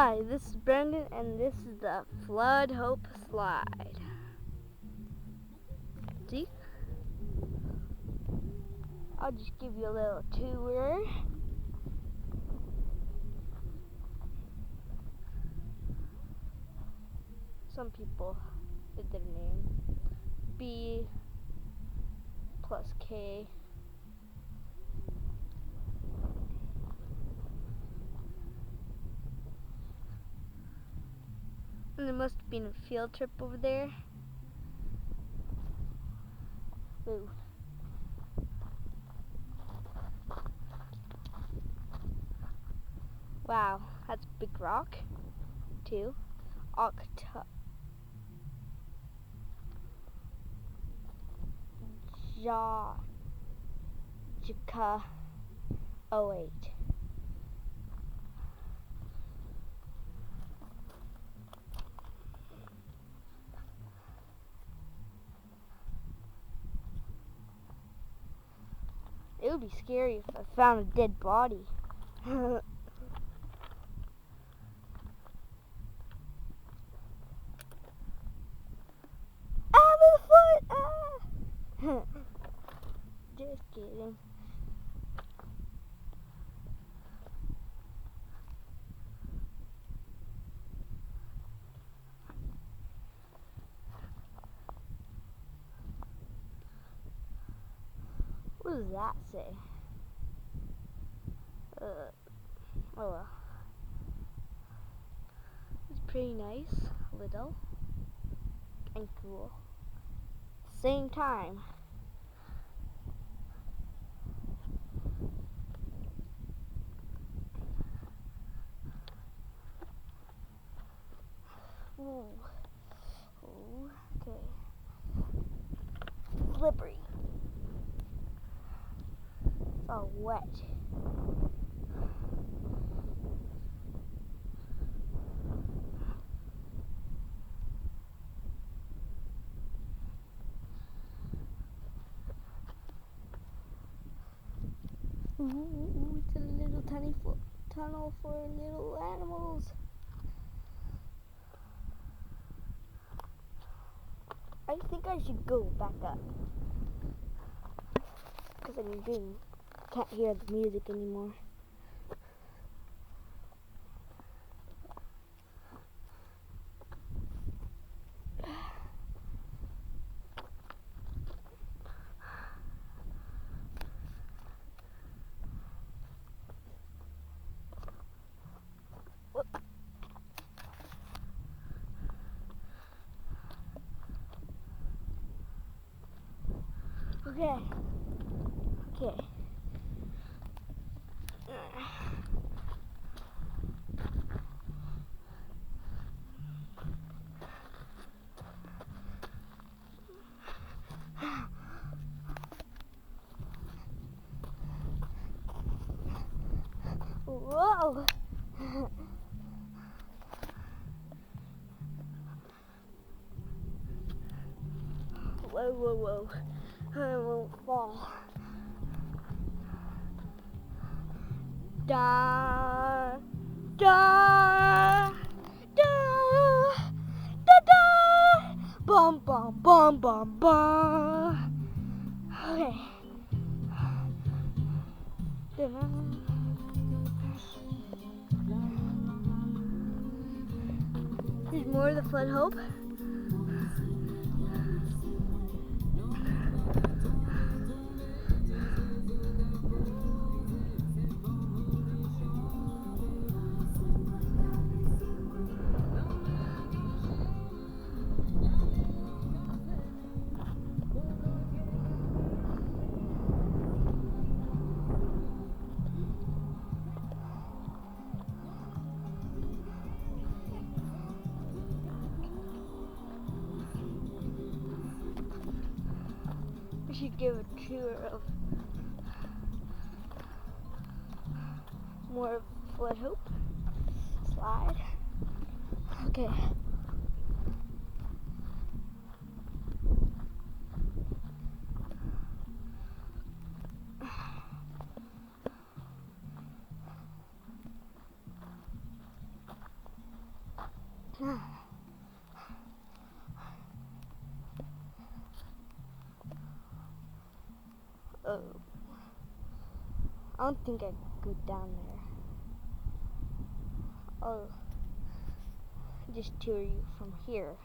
Hi, this is Brendan, and this is the Flood Hope Slide. See? I'll just give you a little tour. Some people did their name. B plus K. And there must have been a field trip over there. Ooh. Wow, that's a big rock, too. Jaka 08. It would be scary if I found a dead body. Just kidding. What does that say? Oh well. It's pretty nice, little, and cool. Same time. Ooh. Ooh. Okay. Slippery. It's all wet. Ooh, it's a little tiny tunnel for little animals. I think I should go back up because can't hear the music anymore. Okay. Whoa! Whoa. I won't fall. Da, da, da, da, da. Bum, bum, bum, bum, bum. Okay. There's more of the Flood Hope. We should give a tour of more of Flood Hope Slide. Okay. Oh, I don't think I can go down there. I'll just tour you from here.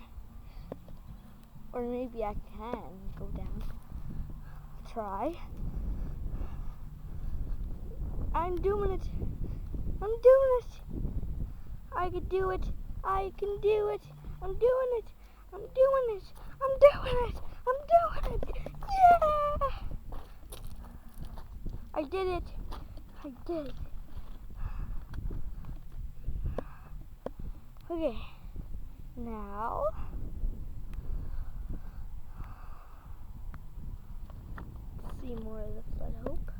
Or maybe I can go down. Try. I'm doing it. I'm doing it. I can do it. I can do it. I'm doing it. I'm doing it. I'm doing it. I'm doing it. Yeah! I did it. I did it. Okay. Now, see more of the Flood Hope.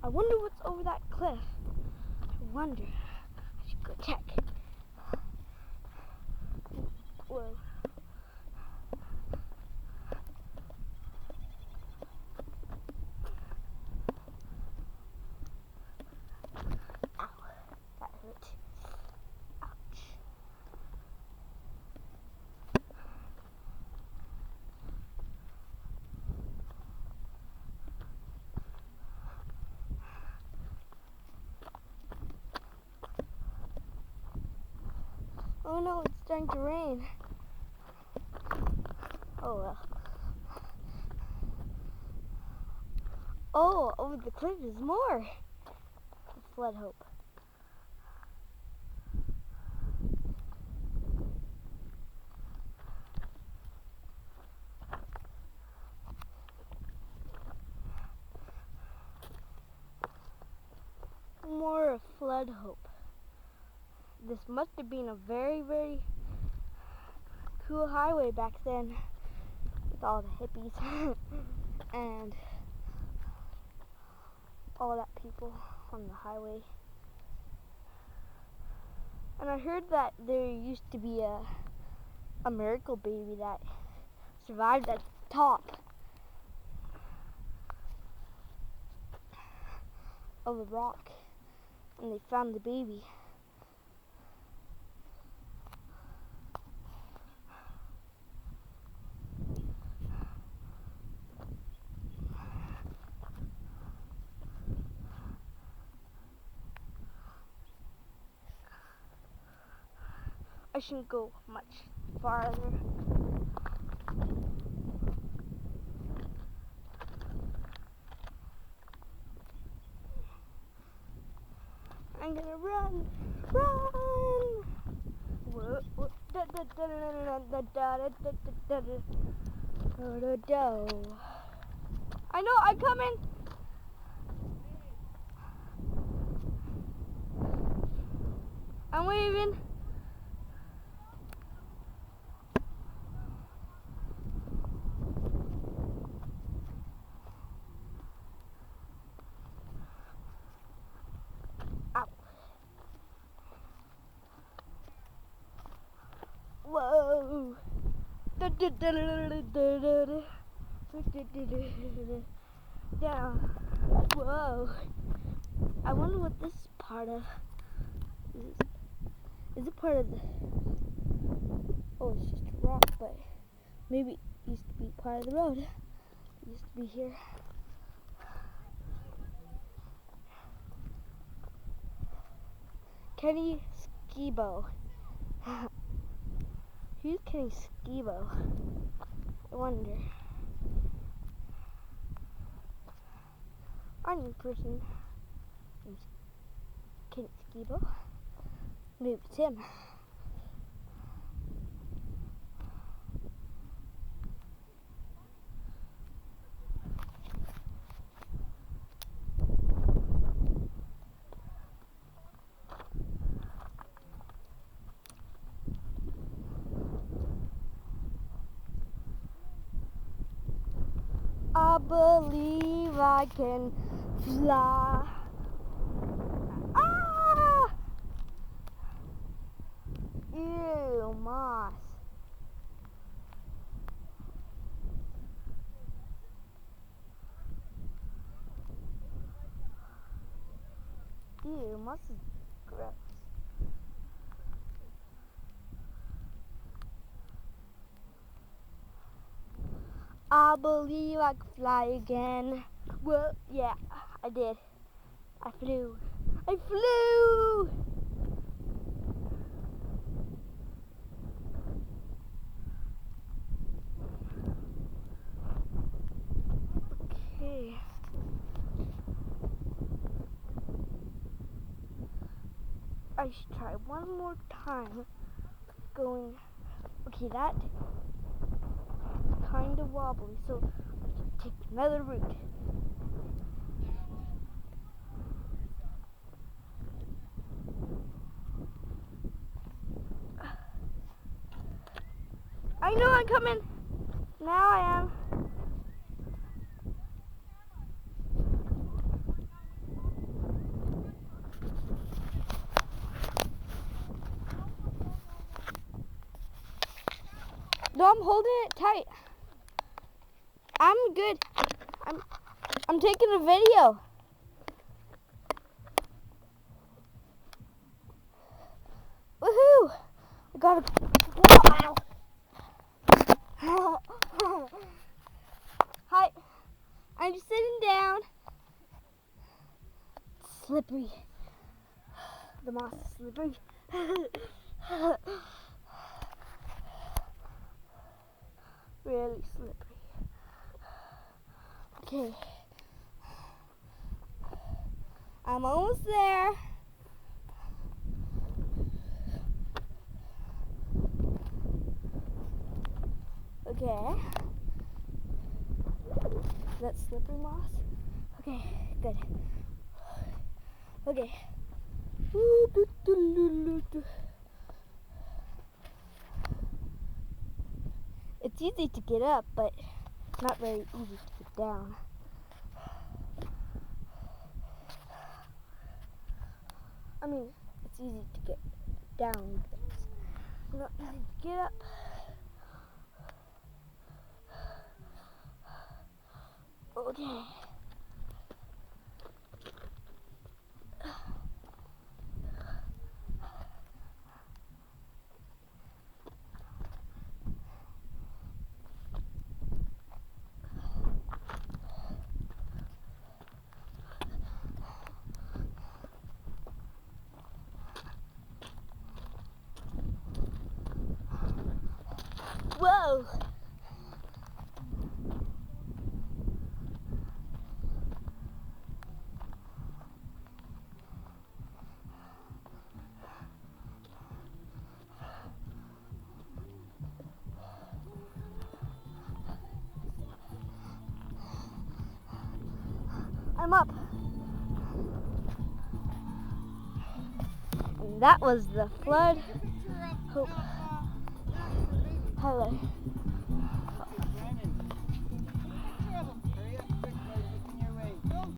I wonder what's over that cliff. I wonder. I should go check. Whoa. Ow. That hurt. Ouch. Oh no, it's starting to rain. Oh well. Oh, over the cliff is more Flood Hope. More of Flood Hope. This must have been a very, very cool highway back then with all the hippies and all that people on the highway. And I heard that there used to be a miracle baby that survived at the top of a rock, and they found the baby. I shouldn't go much farther. I'm gonna run, run! Whoa, whoa, da, da, da, da, da, da, da, da, da, da, da. I know, I'm coming! I'm waving. Ow. Whoa. Da, da, da, da, da, da, da, da. Down. Whoa. I wonder what this is part of. Is it part of the... Oh, it's just a rock, but maybe it used to be part of the road. It used to be here. Kenny Skibo. Who's Kenny Skibo? I wonder. I knew a person named Kenny Skibo. Maybe it's him. I believe I can fly. Ah! Ew, moss. Ew, moss is gross. I believe I could fly again. Well, yeah, I did. I flew. I flew! Okay. I should try one more time going. Okay, that kind of wobbly, so I should take another route. I know I'm coming. Now I am. No, I'm holding it tight. I'm good. I'm taking a video. Woohoo! I got a wow. Hi. I'm just sitting down. It's slippery. The moss is slippery. Really slippery. Okay. I'm almost there. Okay. Is that slippery moss? Okay, good. Okay. It's easy to get up, but not very easy to get down. I mean, it's easy to get down, but it's not easy to get up. Okay. Whoa! I'm up. And that was the flood. Hope. Hello.